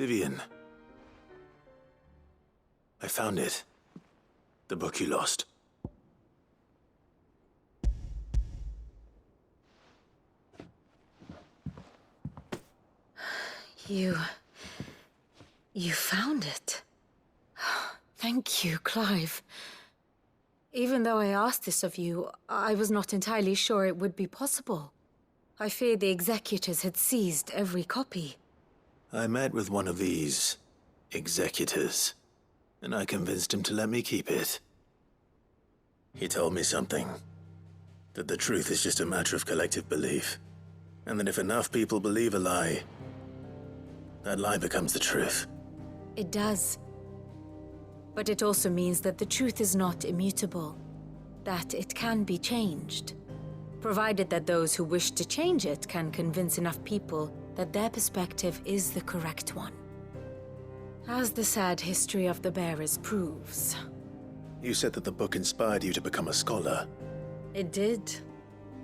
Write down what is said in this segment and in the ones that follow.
Vivian. I found it. The book you lost. You found it. Thank you, Clive. Even though I asked this of you, I was not entirely sure it would be possible. I feared the executors had seized every copy. I met with one of these executors, and I convinced him to let me keep it. He told me something. That the truth is just a matter of collective belief. And that if enough people believe a lie, that lie becomes the truth. It does. But it also means that the truth is not immutable. That it can be changed. Provided that those who wish to change it can convince enough people that their perspective is the correct one. As the sad history of the bearers proves. You said that the book inspired you to become a scholar. It did.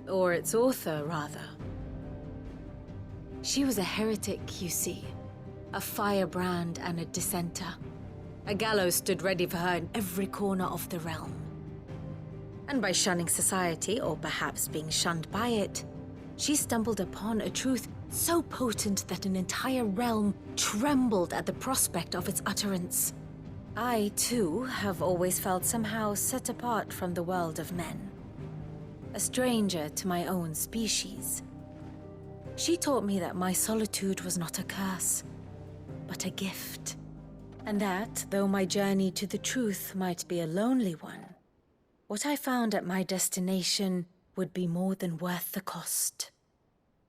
Or its author, rather. She was a heretic, you see. A firebrand and a dissenter. A gallows stood ready for her in every corner of the realm. And by shunning society, or perhaps being shunned by it, she stumbled upon a truth so potent that an entire realm trembled at the prospect of its utterance. I, too, have always felt somehow set apart from the world of men. A stranger to my own species. She taught me that my solitude was not a curse, but a gift. And that, though my journey to the truth might be a lonely one, what I found at my destination would be more than worth the cost.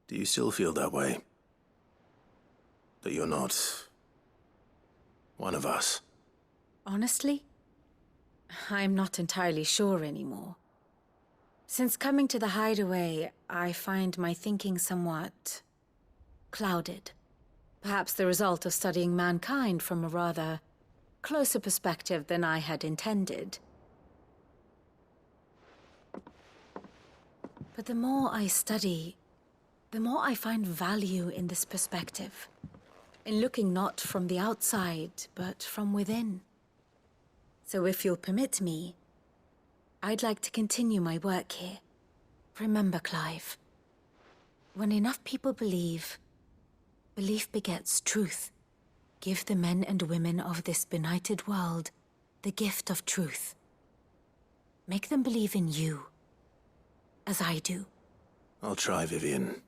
Do you still feel that way? That you're not one of us? Honestly, I'm not entirely sure anymore. Since coming to the hideaway, I find my thinking somewhat clouded. Perhaps the result of studying mankind from a rather closer perspective than I had intended. But the more I study, the more I find value in this perspective. In looking not from the outside, but from within. So if you'll permit me, I'd like to continue my work here. Remember, Clive, when enough people believe, belief begets truth. Give the men and women of this benighted world the gift of truth. Make them believe in you, as I do. I'll try, Vivian.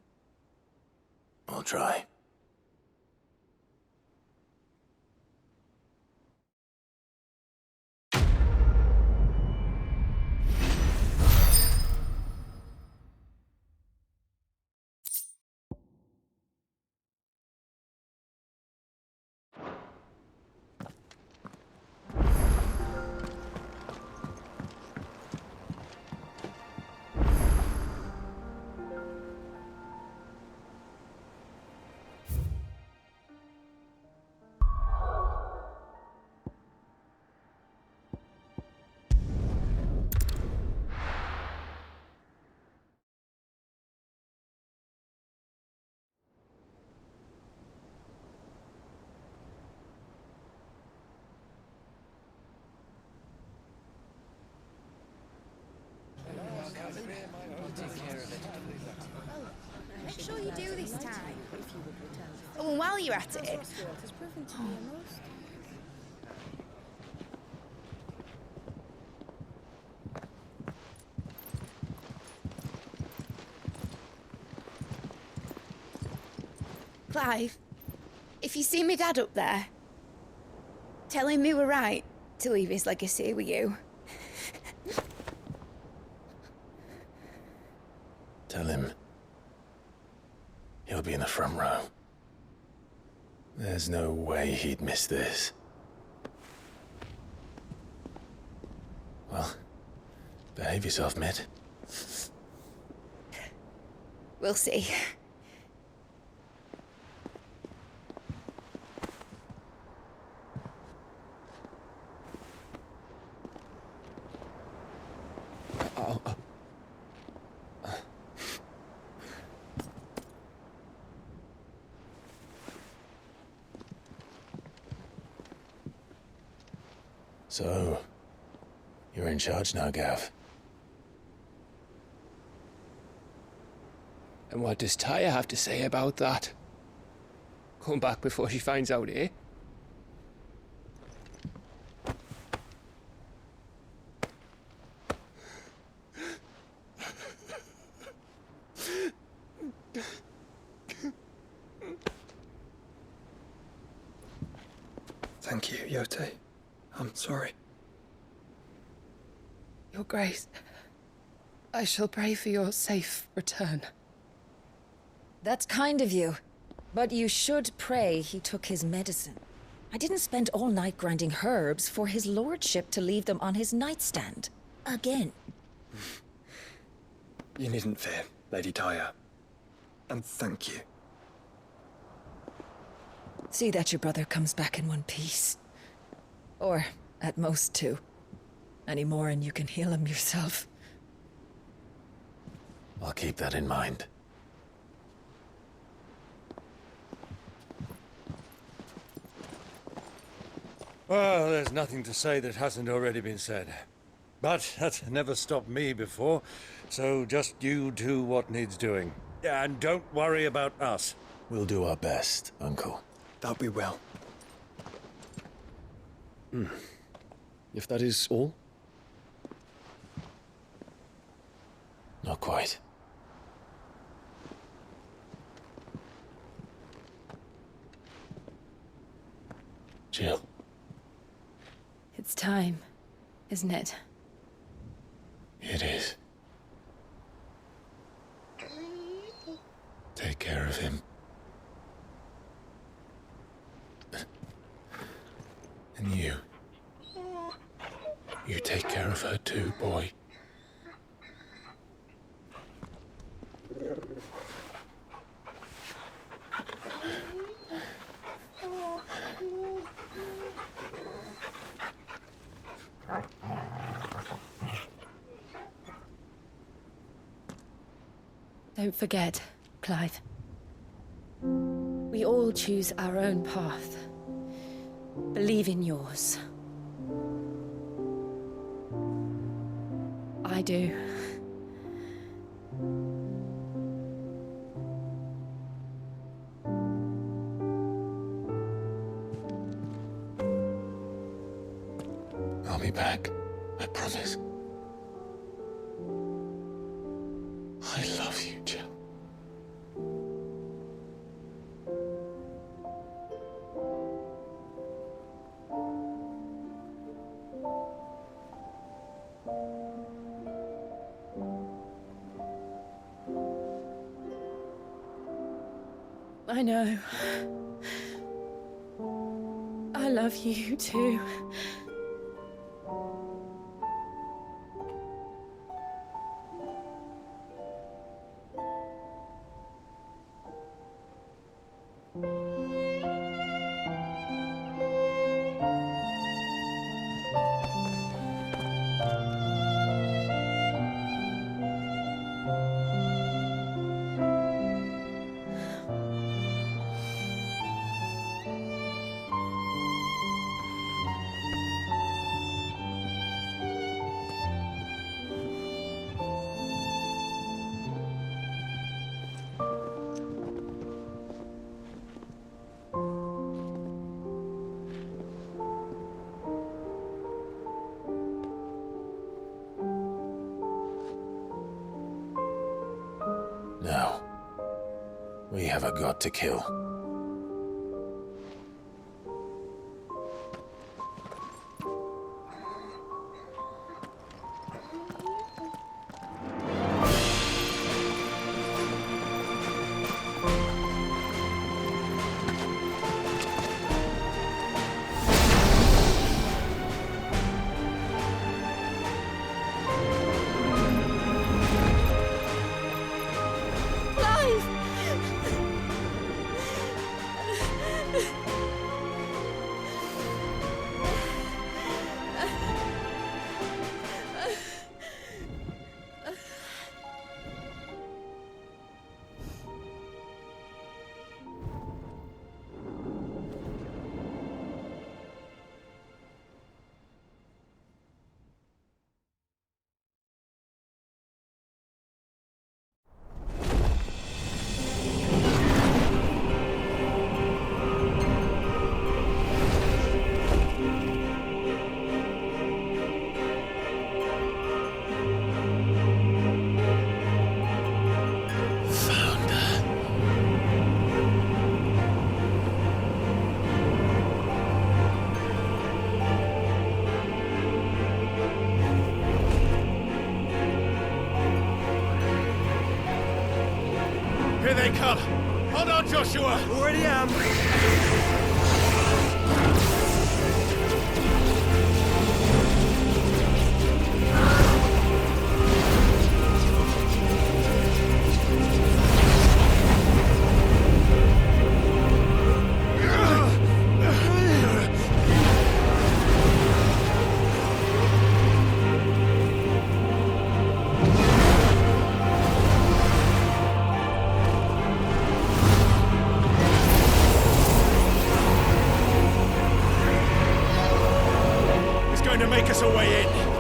I'll try. Make sure you do this time. Oh, and while you're at it... Clive, if you see me dad up there, tell him we were right to leave his legacy with you. Tell him. He'll be in the front row. There's no way he'd miss this. Well, behave yourself, Mid. We'll see. So, you're in charge now, Gav. And what does Tyre have to say about that? Come back before she finds out, eh? Thank you, Yote. I'm sorry. Your Grace, I shall pray for your safe return. That's kind of you. But you should pray he took his medicine. I didn't spend all night grinding herbs for his lordship to leave them on his nightstand. Again. You needn't fear, Lady Tyre. And thank you. See that your brother comes back in one piece. Or, at most, two. Any more and you can heal him yourself. I'll keep that in mind. Well, there's nothing to say that hasn't already been said. But that's never stopped me before, so just you do what needs doing. And don't worry about us. We'll do our best, Uncle. That'll be well. If that is all? Not quite. Jill. It's time, isn't it? It is. Take care of him. And you. You take care of her too, boy. Don't forget, Clive. We all choose our own path. Believe in yours. I do. I'll be back. I promise. I love you, Jill. I know. I love you too. Now, we have a god to kill. Here they come! Hold on, Joshua! Already am. To make us a way in.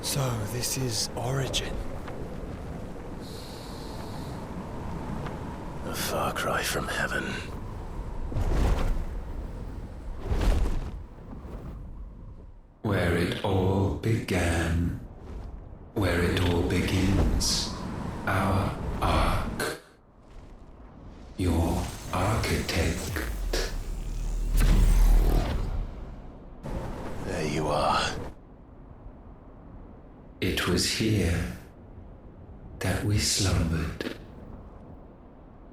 So, this is Origin. A far cry from heaven. Where it all began, where it all begins, our ark, your architect. There you are. It was here that we slumbered,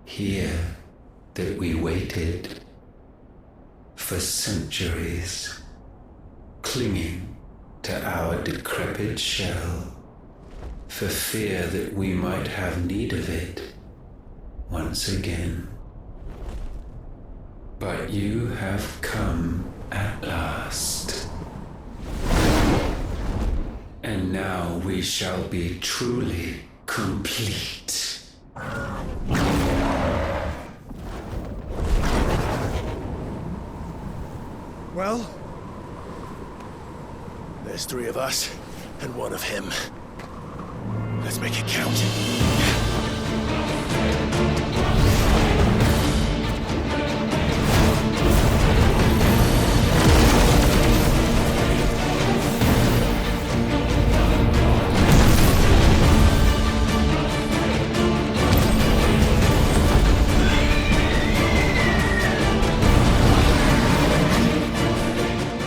here that we waited for centuries, clinging to our decrepit shell, for fear that we might have need of it once again. But you have come at last. And now we shall be truly complete. Well, There's 3 of us, and 1 of him. Let's make it count.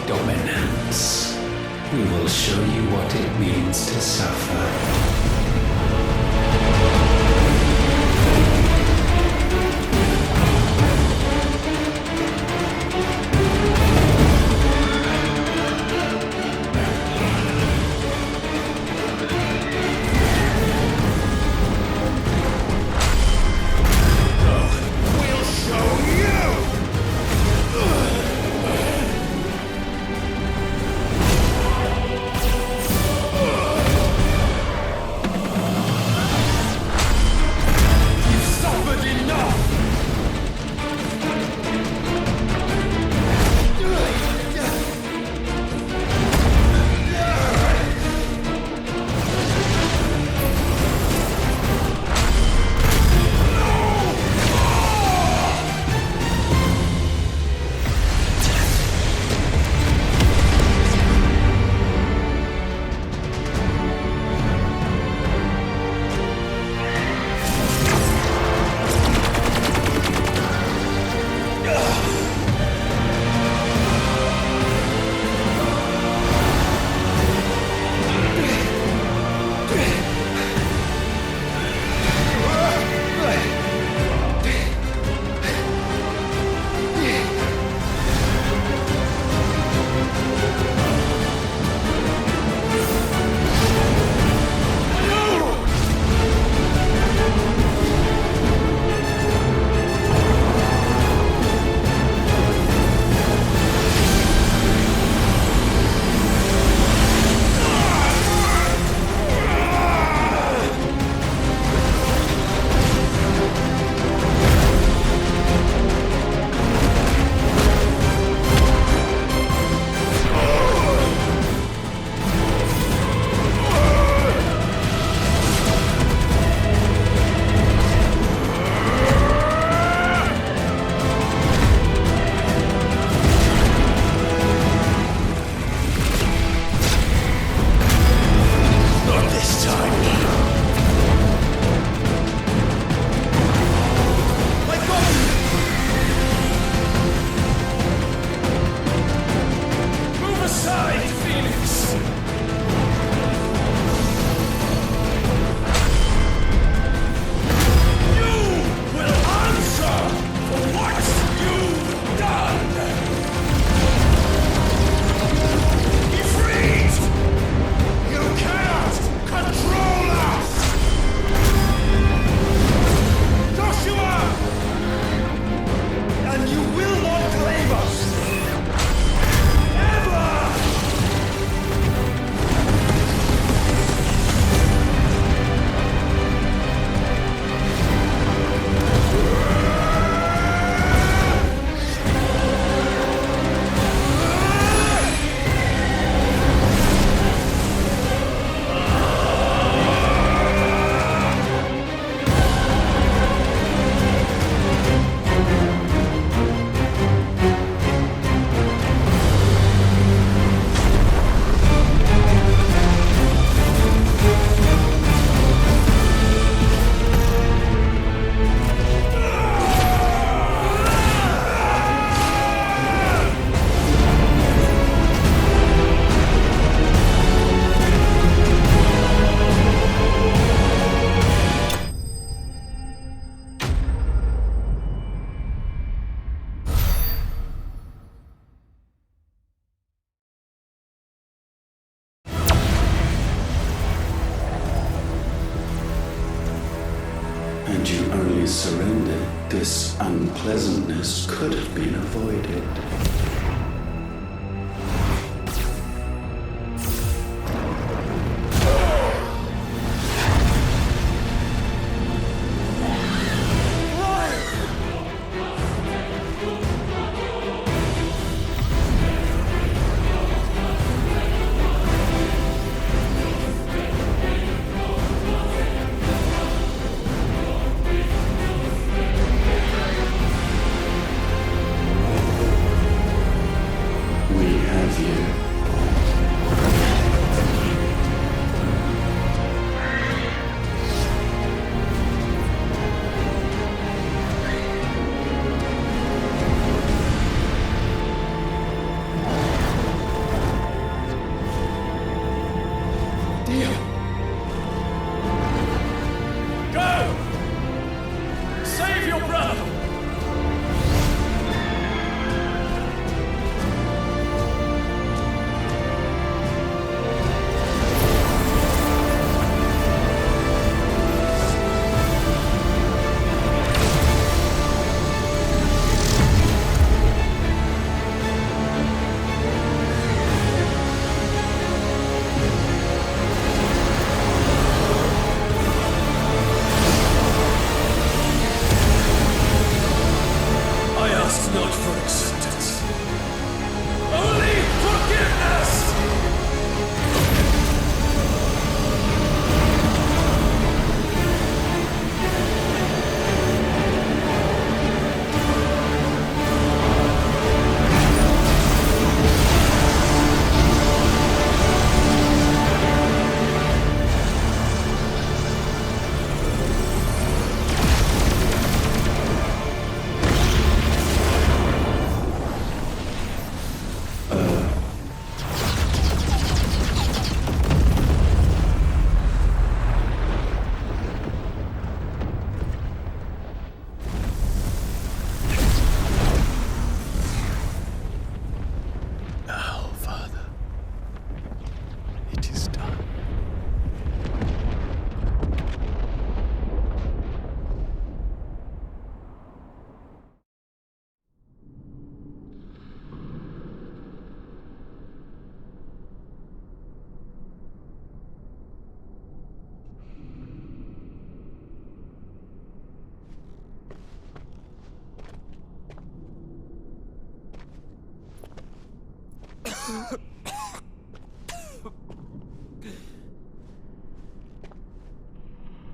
Dominance. We will show you what it means to suffer. and you only surrendered, this unpleasantness could have been avoided.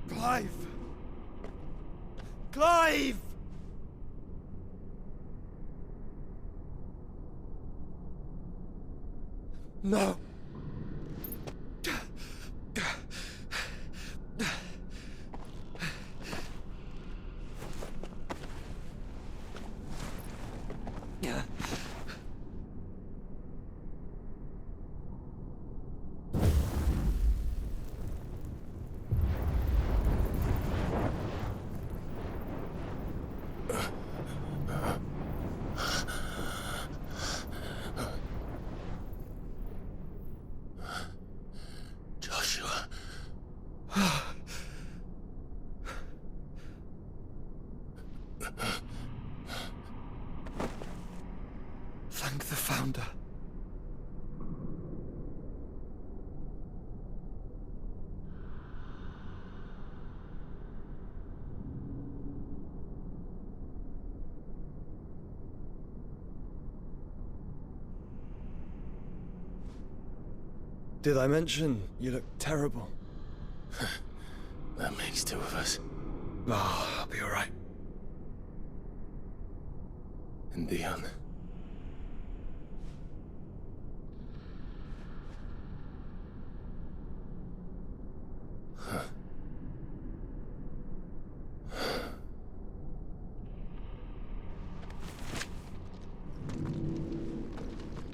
Clive! Clive! No! Thank the Founder. Did I mention you look terrible? That makes two of us. Oh, I'll be all right. And Dion.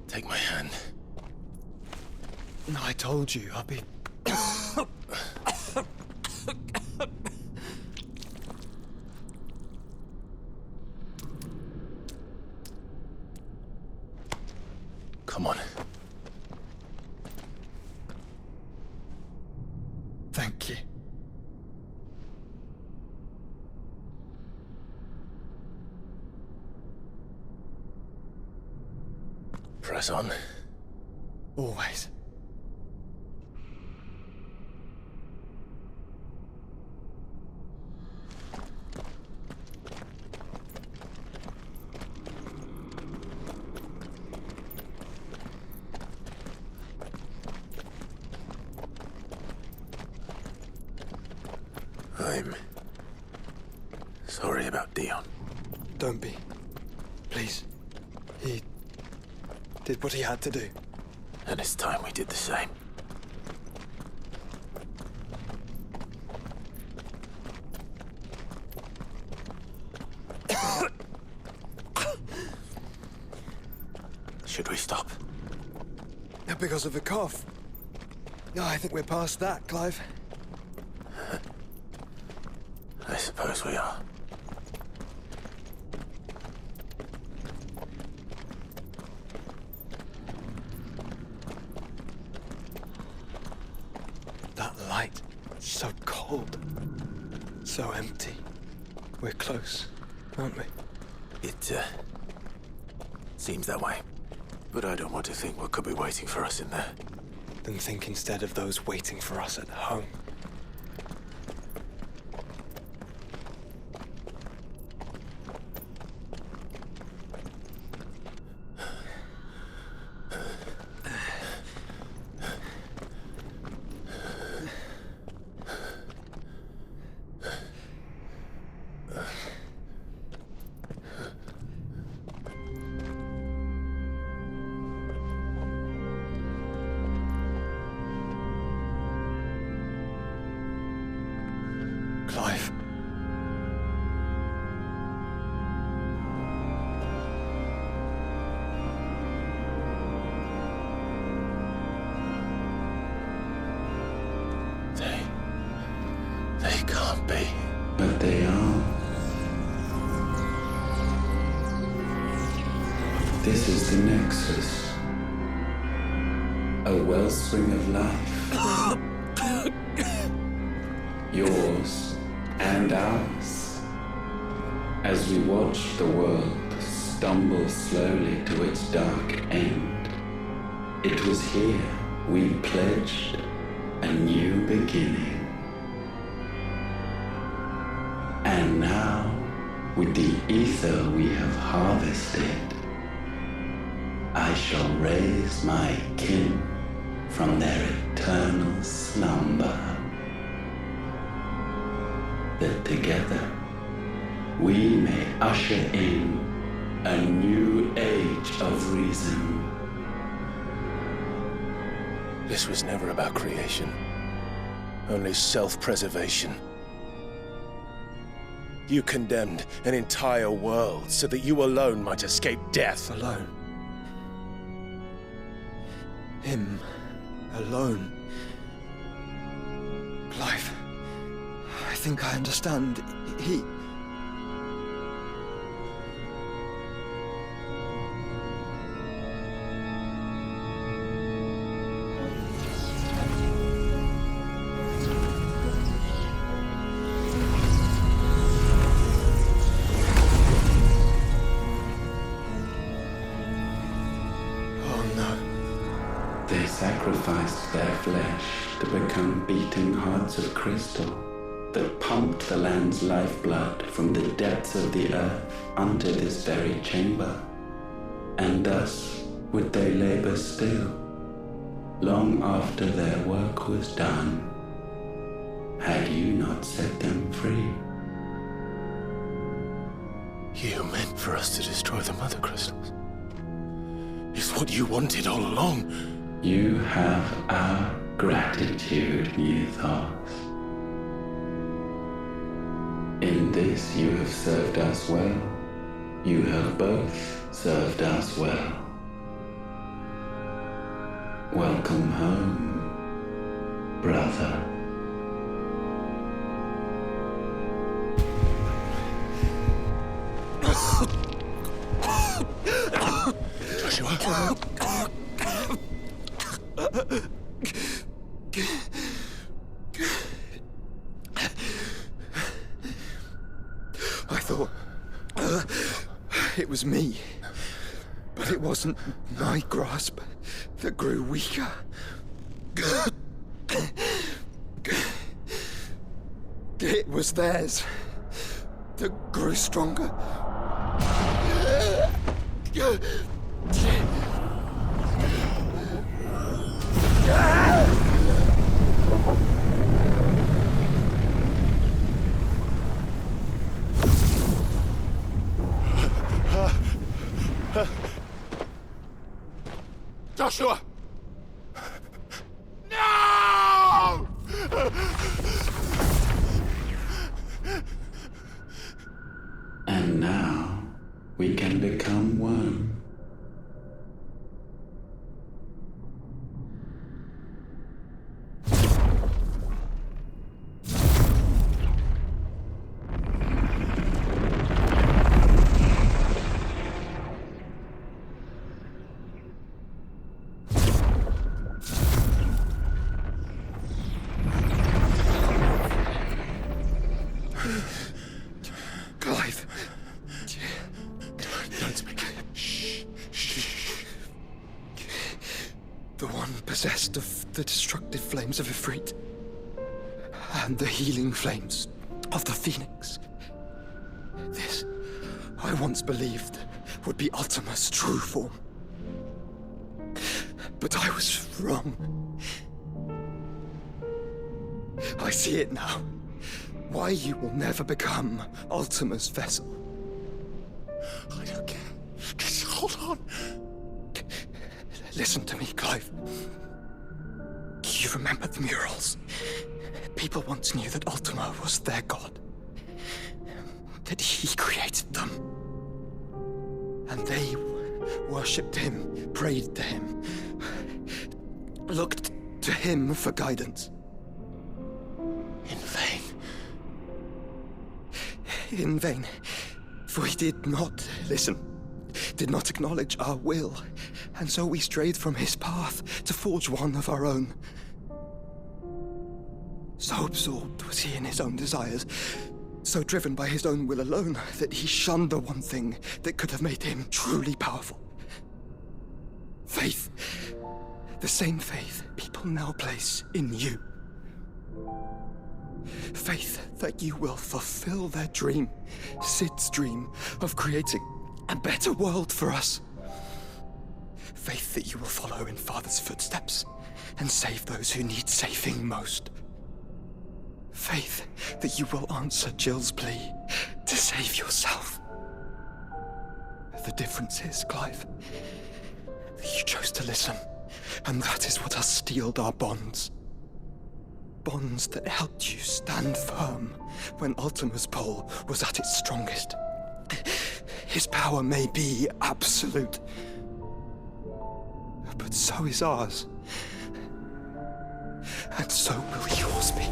Take my hand. No, I told you, I'll be... Come on. Thank you. Press on. Always. I'm sorry about Dion. Don't be. Please. He did what he had to do. And it's time we did the same. Should we stop? Because of the cough. No, I think we're past that, Clive. I suppose we are. That light, so cold. So empty. We're close, aren't we? It, seems that way. But I don't want to think what could be waiting for us in there. Then think instead of those waiting for us at home. Clive. They can't be. But they are. This is the Nexus. A wellspring of life. Yours and ours. As we watch the world stumble slowly to its dark end, it was here we pledged a new beginning. And now, with the ether we have harvested, I shall raise my kin from their eternal slumber, that together we may usher in a new age of reason. This was never about creation. Only self-preservation. You condemned an entire world so that you alone might escape death. Alone. Him. Alone. Clive. I think I understand. He... They sacrificed their flesh to become beating hearts of crystal that pumped the land's lifeblood from the depths of the earth unto this very chamber. And thus would they labor still, long after their work was done, had you not set them free. You meant for us to destroy the mother crystals. It's what you wanted all along. You have our gratitude, Mythos. In this you have served us well. You have both served us well. Welcome home, brother. Joshua? I thought... it was me. But But it wasn't my grasp that grew weaker. It was theirs that grew stronger. Joshua! No! And now we can become one. Clive. Don't speak. Shh. The one possessed of the destructive flames of Ifrit and the healing flames of the Phoenix. This, I once believed, would be Ultima's true form. But I was wrong. I see it now. Why you will never become Ultima's vessel. I don't care. Just hold on. Listen to me, Clive. You remember the murals? People once knew that Ultima was their god. That he created them. And they worshipped him, prayed to him, looked to him for guidance. In vain. In vain. For he did not listen, did not acknowledge our will, and so we strayed from his path to forge one of our own. So absorbed was he in his own desires, so driven by his own will alone, that he shunned the one thing that could have made him truly powerful. Faith. The same faith people now place in you. Faith that you will fulfill their dream, Sid's dream, of creating a better world for us. Faith that you will follow in Father's footsteps and save those who need saving most. Faith that you will answer Jill's plea to save yourself. The difference is, Clive, that you chose to listen, and that is what has steeled our bonds. Bonds that helped you stand firm when Ultima's pull was at its strongest. His power may be absolute, but so is ours. And so will yours be.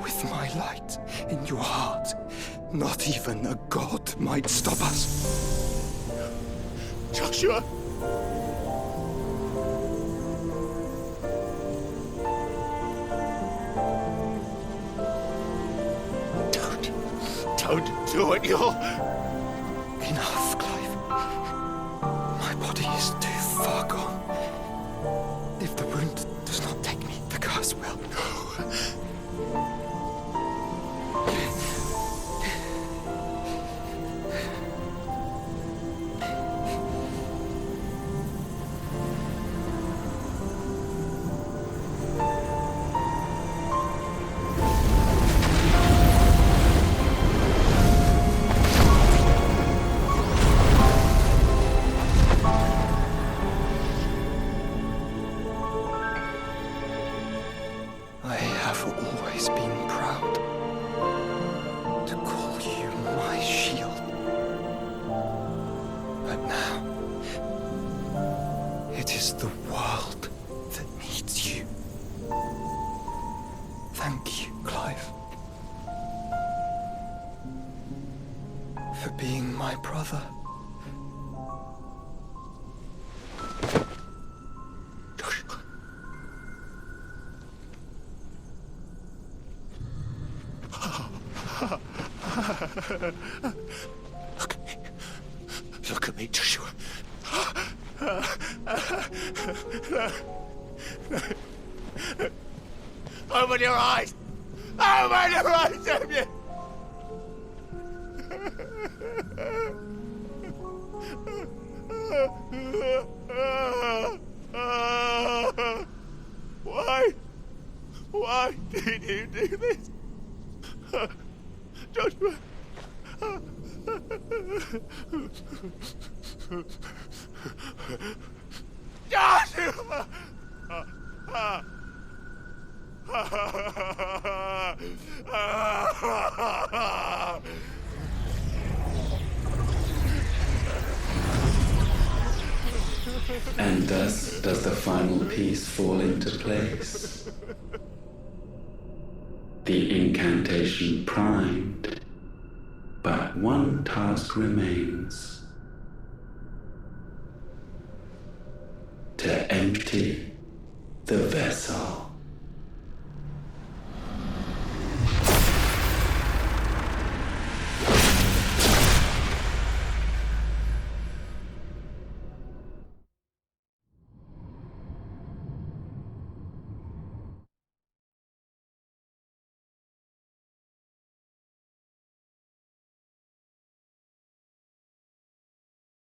With my light in your heart, not even a god might stop us. Joshua! Don't do it, you'll... Enough, Clive. My body is too far gone. If the wound does not take me, the curse will. I have always been proud to call you my shield. But now, it is the world that needs you. Thank you, Clive, for being my brother. Look at me. me, Joshua. Open your eyes! Open your eyes, Damien! Why? Why did you do this? Joshua! Joshua! And thus does the final piece fall into place. The incantation primed, but one task remains. To empty the vessel.